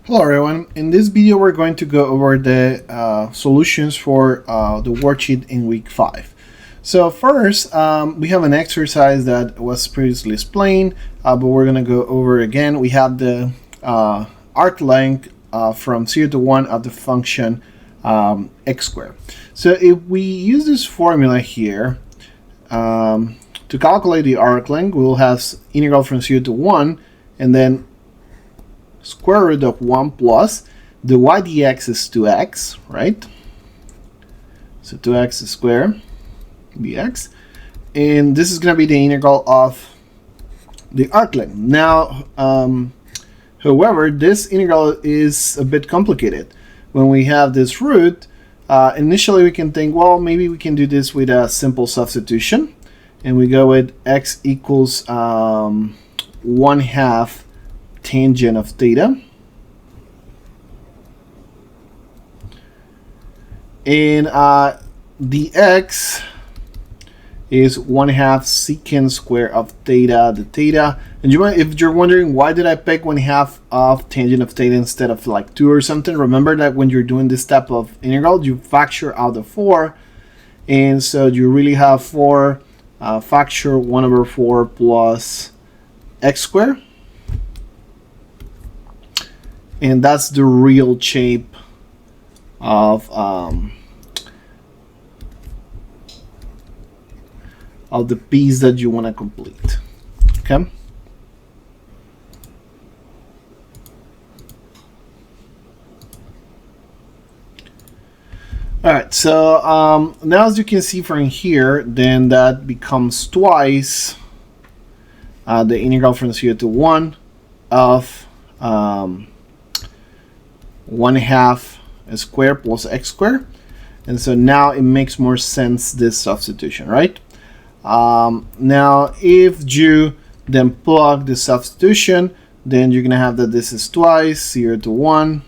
Hello everyone, in this video we're going to go over the solutions for the worksheet in week 5. So first we have an exercise that was previously explained, but we're going to go over again. We have the arc length from 0 to 1 of the function x squared. So if we use this formula here to calculate the arc length, we'll have integral from 0 to 1 and then square root of 1 plus the y dx is 2x, right? So 2x squared dx. And this is going to be the integral of the arc length. Now, however, this integral is a bit complicated. When we have this root, initially we can think, well, maybe we can do this with a simple substitution. And we go with x equals 1/2 tangent of theta, and the x is 1/2 secant square of theta, the theta. And if you're wondering why did I pick 1/2 of tangent of theta instead of like 2 or something, remember that when you're doing this type of integral, you factor out the 4, and so you really have 4 factor 1/4 plus x squared. And that's the real shape of the piece that you want to complete. Okay. All right. So now, as you can see from here, then that becomes twice the integral from 0 to 1 of 1/2 squared plus x squared. And so now it makes more sense, this substitution, right? Now if you then plug the substitution, then you're gonna have that this is twice 0 to 1,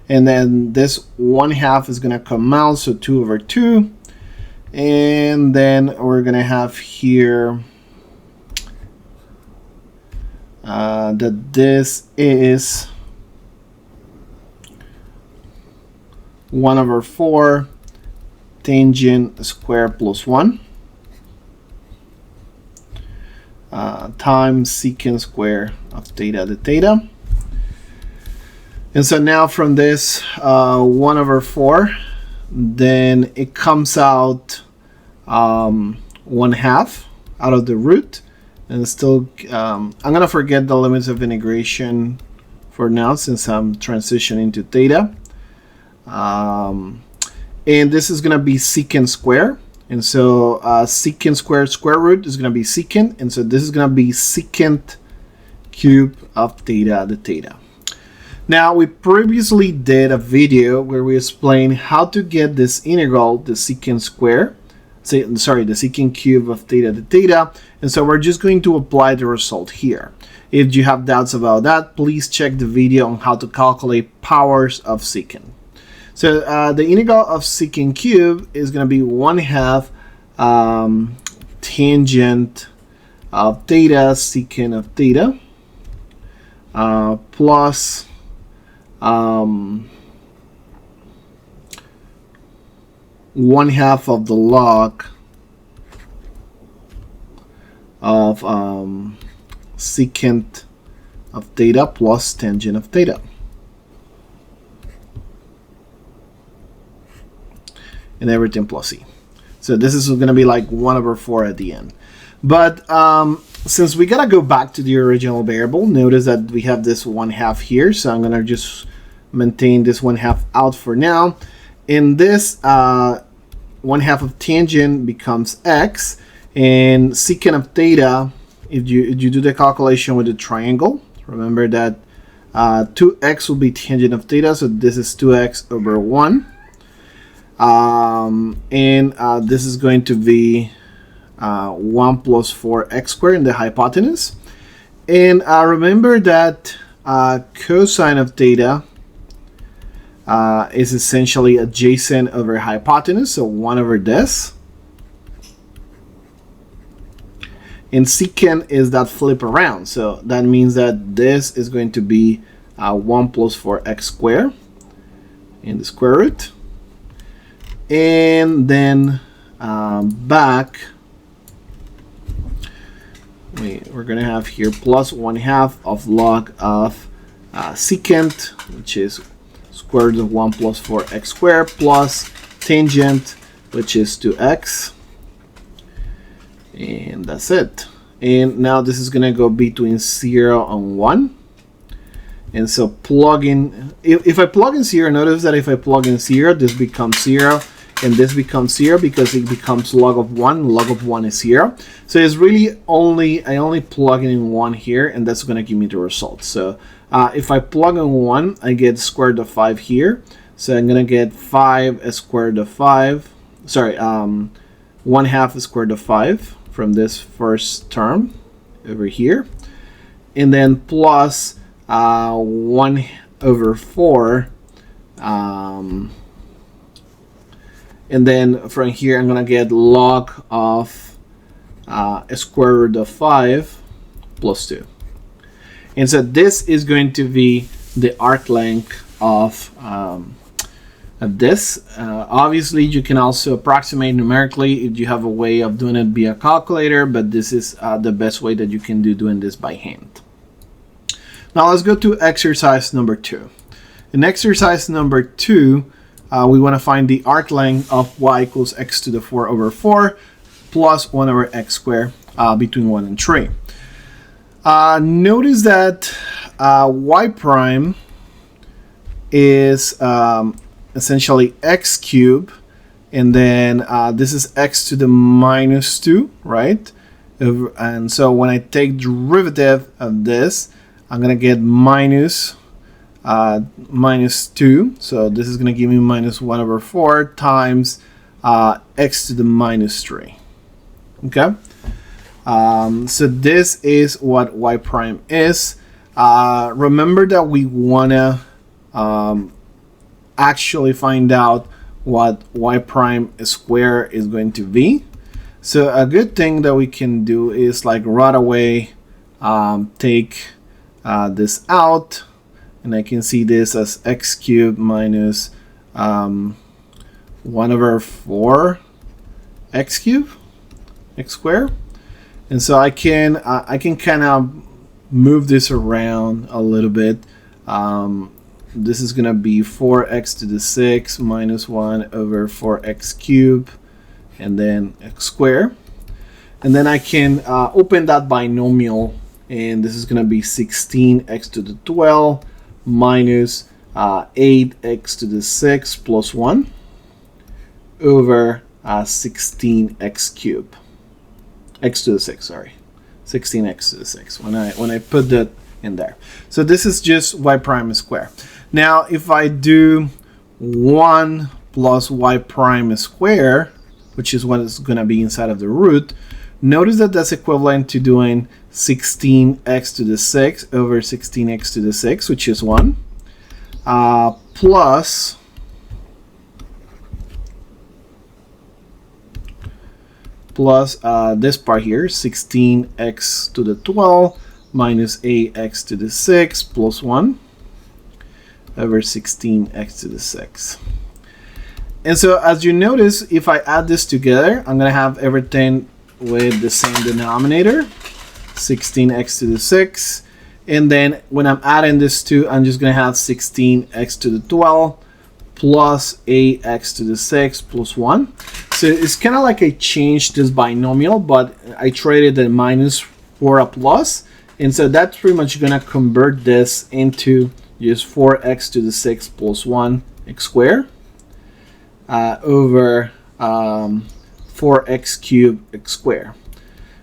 and then this 1/2 is gonna come out, so 2/2, and then we're gonna have here that this is 1/4 tangent squared plus 1 times secant square of theta, the theta. And so now from this 1/4, then it comes out 1/2 out of the root, and still I'm gonna forget the limits of integration for now since I'm transitioning to theta. And this is going to be secant square, and so secant square square root is going to be secant, and so this is going to be secant cube of theta, the theta. Now we previously did a video where we explained how to get this integral, the secant square, the secant cube of theta, the theta, and so we're just going to apply the result here. If you have doubts about that, please check the video on how to calculate powers of secant. So the integral of secant cube is going to be 1/2 tangent of theta, secant of theta, plus 1/2 of the log of secant of theta plus tangent of theta. And everything plus c. So this is going to be like 1/4 at the end. But since we got to go back to the original variable, notice that we have this 1/2 here. So I'm going to just maintain this 1/2 out for now. And this 1/2 of tangent becomes x. And secant of theta, if you do the calculation with the triangle, remember that 2x will be tangent of theta. So this is 2x/1. And this is going to be 1 plus 4x squared in the hypotenuse. And remember that cosine of theta is essentially adjacent over hypotenuse, so 1/this. And secant is that flip around, so that means that this is going to be 1 plus 4x squared in the square root. And then back, we're going to have here plus 1/2 of log of secant, which is square root of 1 plus 4x squared, plus tangent, which is 2x. And that's it. And now this is going to go between 0 and 1. And so plug in, if I plug in 0, notice that if I plug in 0, this becomes 0. And this becomes 0 because it becomes log of 1. Log of 1 is 0. So it's really I only plug in 1 here, and that's going to give me the result. So if I plug in 1, I get square root of 5 here. So I'm going to get 5 square root of 5. Sorry, 1/2 square root of 5 from this first term over here. And then plus 1/4. And then from here, I'm going to get log of a square root of 5 plus 2. And so this is going to be the arc length of this. Obviously, you can also approximate numerically if you have a way of doing it via calculator, but this is the best way that you can do doing this by hand. Now let's go to exercise number 2. In exercise number 2, we want to find the arc length of y equals x to the 4 over 4 plus 1 over x squared between 1 and 3. Notice that y prime is essentially x cubed, and then this is x to the minus 2, right? And so when I take derivative of this, I'm going to get minus 2. So this is going to give me minus 1 over 4 times x to the minus 3. Okay? So this is what y prime is. Remember that we want to actually find out what y prime square is going to be. So a good thing that we can do is like right away take this out, and I can see this as x cubed minus 1 over 4 x cubed, x squared. And so I can kind of move this around a little bit. This is going to be 4x to the 6 minus 1 over 4x cubed, and then x squared. And then I can open that binomial, and this is going to be 16x to the 12 minus 8x to the 6 plus 1 over 16x cubed. X to the 6, sorry. 16x to the 6 when I put that in there. So this is just y prime square. Now if I do 1 plus y prime square, which is what is going to be inside of the root, notice that that's equivalent to doing 16x to the 6 over 16x to the 6, which is 1, plus this part here, 16x to the 12 minus 8x to the 6 plus 1 over 16x to the 6. And so as you notice, if I add this together, I'm going to have everything with the same denominator, 16x to the 6. And then when I'm adding this to, I'm just going to have 16x to the 12 plus 8x to the 6 plus 1. So it's kind of like I changed this binomial, but I traded the minus for a plus. And so that's pretty much going to convert this into just 4x to the 6 plus 1 x squared over 4x cubed x squared.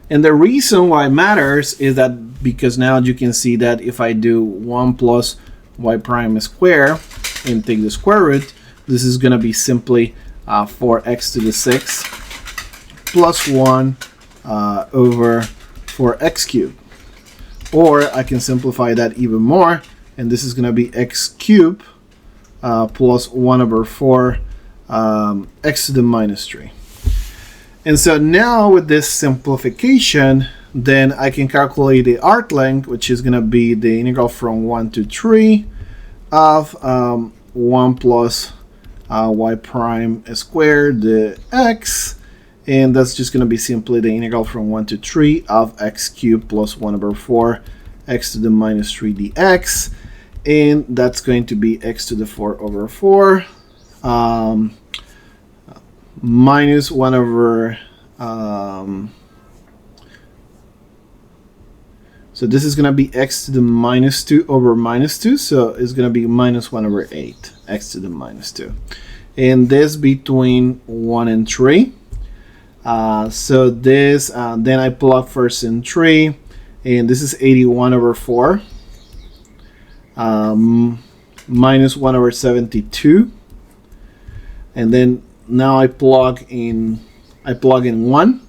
And the reason why it matters is that because now you can see that if I do 1 plus y prime square and take the square root, this is going to be simply 4x to the 6 plus 1 over 4x cubed. Or I can simplify that even more, and this is going to be x cubed plus 1 over 4 x to the minus 3. And so now with this simplification, then I can calculate the arc length, which is going to be the integral from 1 to 3 of 1 plus y prime squared the x, and that's just going to be simply the integral from 1 to 3 of x cubed plus 1 over 4 x to the minus 3 dx, and that's going to be x to the 4 over 4 minus 1 over so this is going to be x to the minus 2 over minus 2, so it's going to be minus 1 over 8 x to the minus 2, and this between 1 and 3. So this then I plug first in 3, and this is 81 over 4 minus 1 over 72, and then now I plug in 1,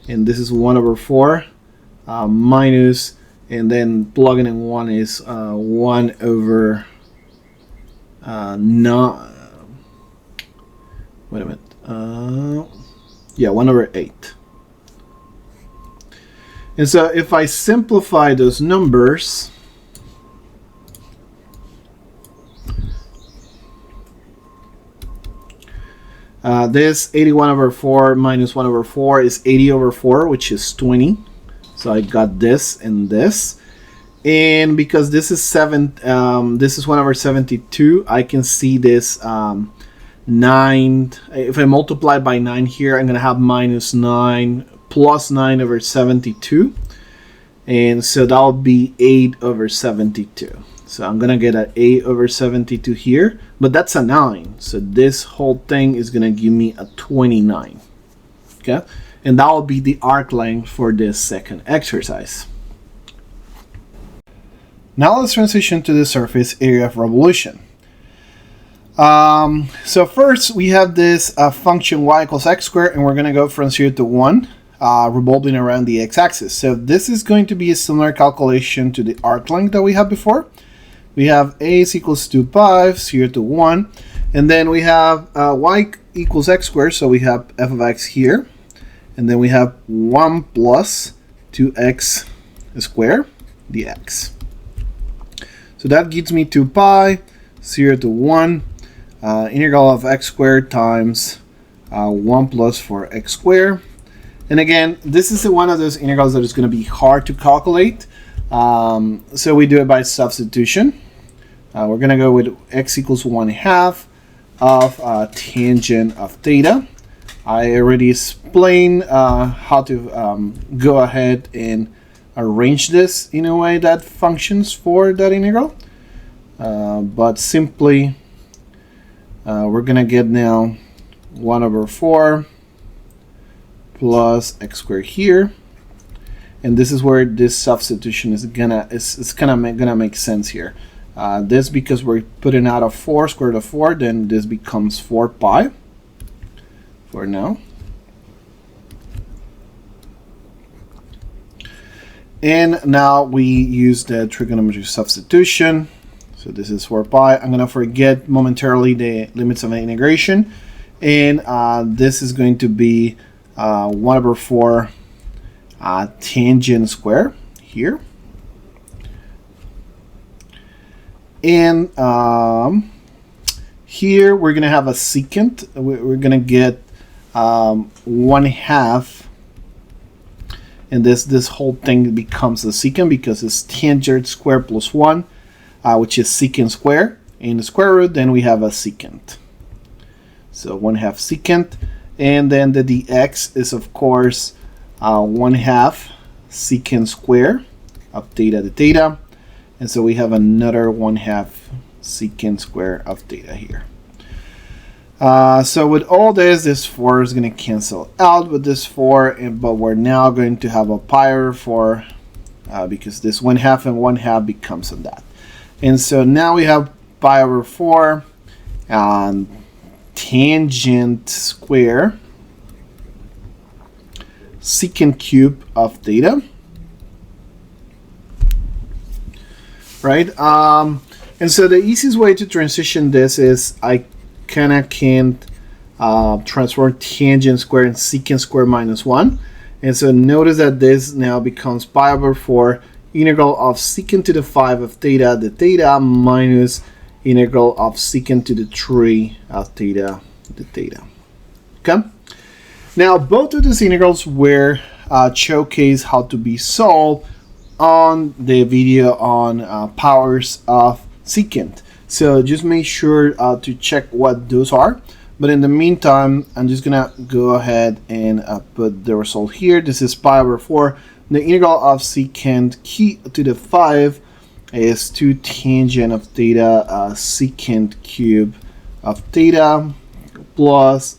and this is 1 over 4 minus, and then plugging in 1 is 1 over 9. Wait a minute. Yeah, 1 over 8. And so if I simplify those numbers, this 81 over 4 minus 1 over 4 is 80 over 4, which is 20. So I got this and this. And because this is 1 over 72, I can see this 9. If I multiply by 9 here, I'm going to have minus 9 plus 9 over 72. And so that will be 8 over 72. So I'm going to get an 8 over 72 here, but that's a 9. So this whole thing is going to give me a 29. Okay? And that will be the arc length for this second exercise. Now let's transition to the surface area of revolution. So first we have this function y equals x squared, and we're going to go from 0 to 1, revolving around the x-axis. So this is going to be a similar calculation to the arc length that we had before. We have a is equals 2 pi, 0 to 1, and then we have y equals x squared, so we have f of x here, and then we have 1 plus 2x squared dx. So that gives me 2 pi, 0 to 1, integral of x squared times 1 plus 4x squared. And again, this is one of those integrals that is going to be hard to calculate. So we do it by substitution. We're going to go with x equals 1/2 of tangent of theta. I already explained how to go ahead and arrange this in a way that functions for that integral. But simply, we're going to get now 1 over 4 plus x squared here. And this is where this substitution is gonna make sense here. This, because we're putting out a 4 square root of 4, then this becomes 4 pi for now. And now we use the trigonometry substitution. So this is 4 pi. I'm gonna forget momentarily the limits of integration, and this is going to be 1 over 4 tangent square here. And here we're going to have a secant. We're going to get 1/2. And this whole thing becomes a secant because it's tangent square plus 1, which is secant square. In the square root, then we have a secant. So 1/2 secant. And then the dx is, of course, 1/2 secant square of theta to theta. And so we have another 1/2 secant square of theta here. So with all this 4 is going to cancel out with this 4, but we're now going to have a pi over 4 because this 1/2 and 1/2 becomes on that. And so now we have pi over 4 tangent square secant cube of theta, right? And so the easiest way to transition this is I kind of can't transform tangent square and secant square minus 1. And so notice that this now becomes pi over 4 integral of secant to the 5 of theta, the theta minus integral of secant to the 3 of theta to theta. Okay. Now both of these integrals were showcased how to be solved on the video on powers of secant. So just make sure to check what those are. But in the meantime, I'm just gonna go ahead and put the result here. This is pi over 4. The integral of secant to the 5 is 2 tangent of theta secant cube of theta plus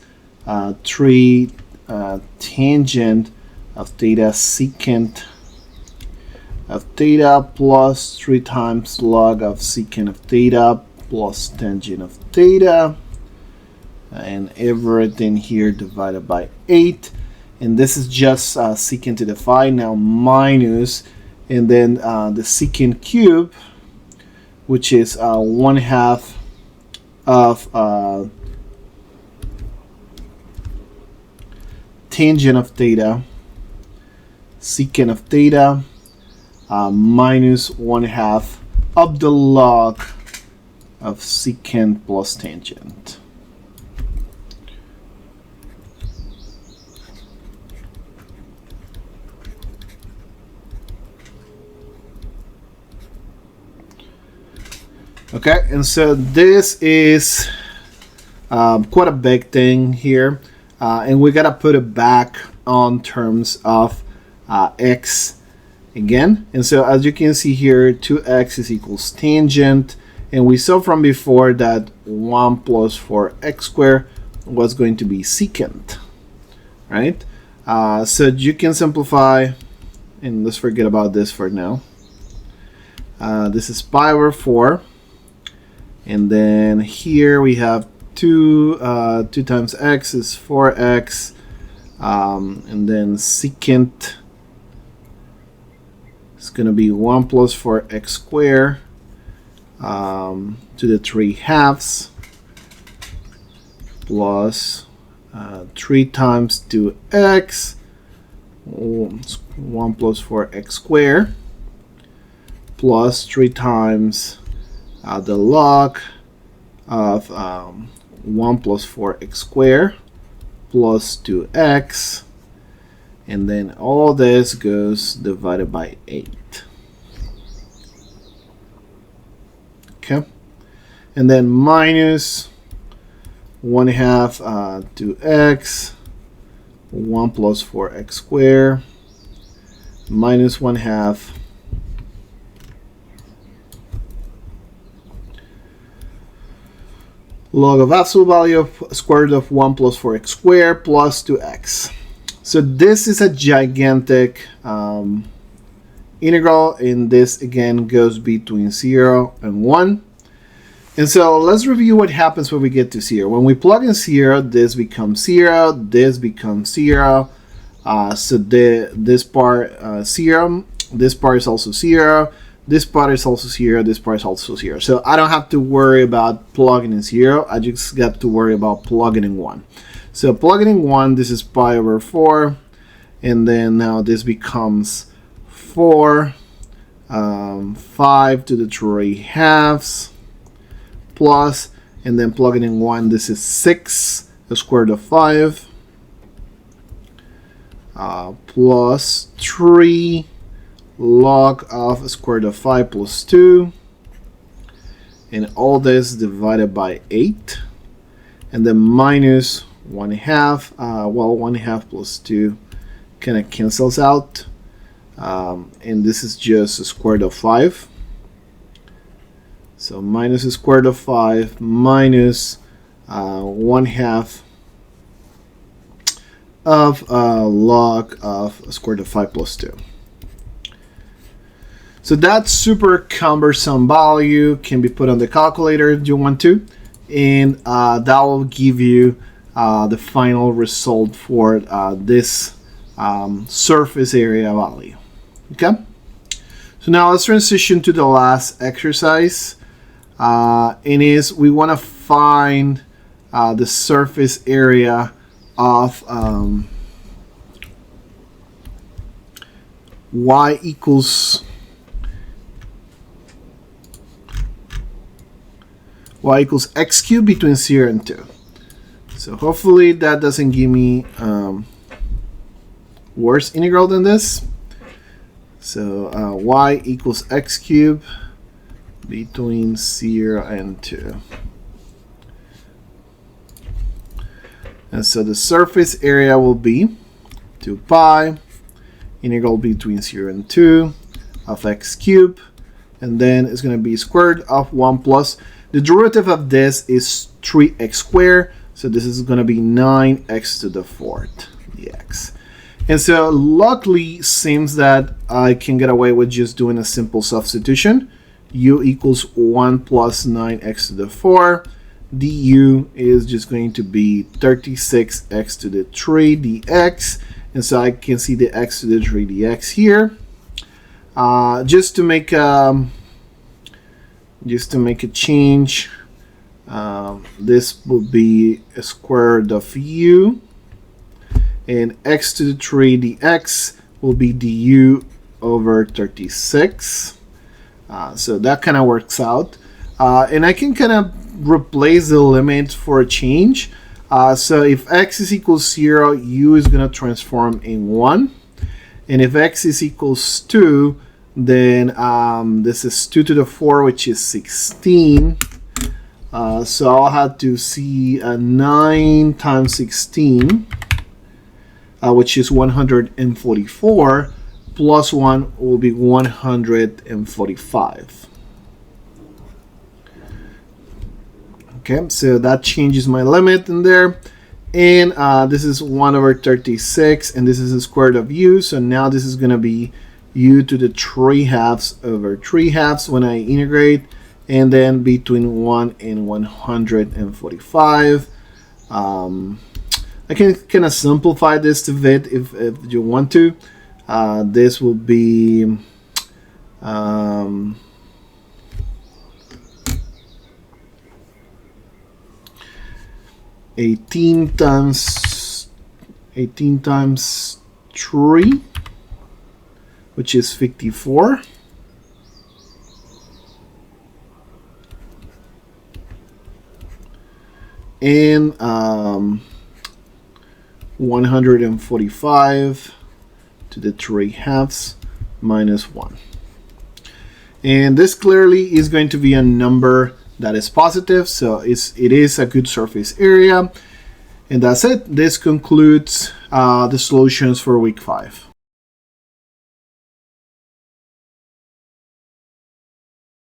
3 tangent of theta secant of theta plus 3 times log of secant of theta plus tangent of theta, and everything here divided by 8. And this is just secant to the 5 now minus, and then the secant cube, which is 1/2 of tangent of theta secant of theta minus 1/2 of the log of secant plus tangent. Okay, and so this is quite a big thing here, and we gotta put it back on terms of x again. And so as you can see here, 2x is equals tangent, and we saw from before that 1 plus 4x squared was going to be secant, right? So you can simplify, and let's forget about this for now. This is pi over 4. And then here we have 2 times x is 4x, and then secant is going to be 1 plus 4x squared to the 3/2 plus 3 times 2x, 1 plus 4x squared plus 3 times the log of 1 plus 4x squared plus 2x, and then all this goes divided by 8. Okay, and then minus 1/2 2x 1 plus 4x squared minus 1/2 log of absolute value of square root of 1 plus 4x squared plus 2x. So this is a gigantic integral, and this again goes between 0 and 1. And so let's review what happens when we get to 0. When we plug in 0, this becomes 0, this becomes 0. So this part 0, this part is also 0. This part is also 0, this part is also 0. So I don't have to worry about plugging in 0, I just got to worry about plugging in 1. So plugging in 1, this is pi over 4, and then now this becomes 4, 5 to the 3/2 plus, and then plugging in 1, this is 6, the square root of 5, plus 3 log of square root of 5 plus 2, and all this divided by 8, and then minus 1/2. Well, 1/2 plus 2 kind of cancels out, and this is just the square root of 5. So minus the square root of 5 minus 1/2 of log of square root of 5 plus 2. So that super cumbersome value can be put on the calculator if you want to, and that will give you the final result for this surface area value. Okay, so now let's transition to the last exercise, and is we want to find the surface area of y equals y equals x cubed between 0 and 2. So hopefully that doesn't give me worse integral than this. So y equals x cubed between 0 and 2. And so the surface area will be 2 pi integral between 0 and 2 of x cubed, and then it's going to be squared of 1 plus the derivative of this is 3x squared, so this is going to be 9x to the 4th dx. And so luckily seems that I can get away with just doing a simple substitution. U equals 1 plus 9x to the 4. Du is just going to be 36x to the 3 dx. And so I can see the x to the 3 dx here. Just to make a change, this will be a square root of u, and x to the 3 dx will be du over 36. So that kind of works out. And I can kind of replace the limit for a change. So if x is equals 0, u is going to transform in 1. And if x is equals 2, then this is 2 to the 4, which is 16. So I'll have to see 9 times 16, which is 144, plus 1 will be 145. Okay, so that changes my limit in there. And this is 1 over 36, and this is the square root of u. So now this is going to be u to the 3 halves over 3 halves when I integrate. And then between 1 and 145. I can kind of simplify this to fit if you want to. This will be 18 times 3, which is 54. And 145 to the 3 halves minus 1. And this clearly is going to be a number that is positive, so it is a good surface area. And that's it. This concludes the solutions for week 5.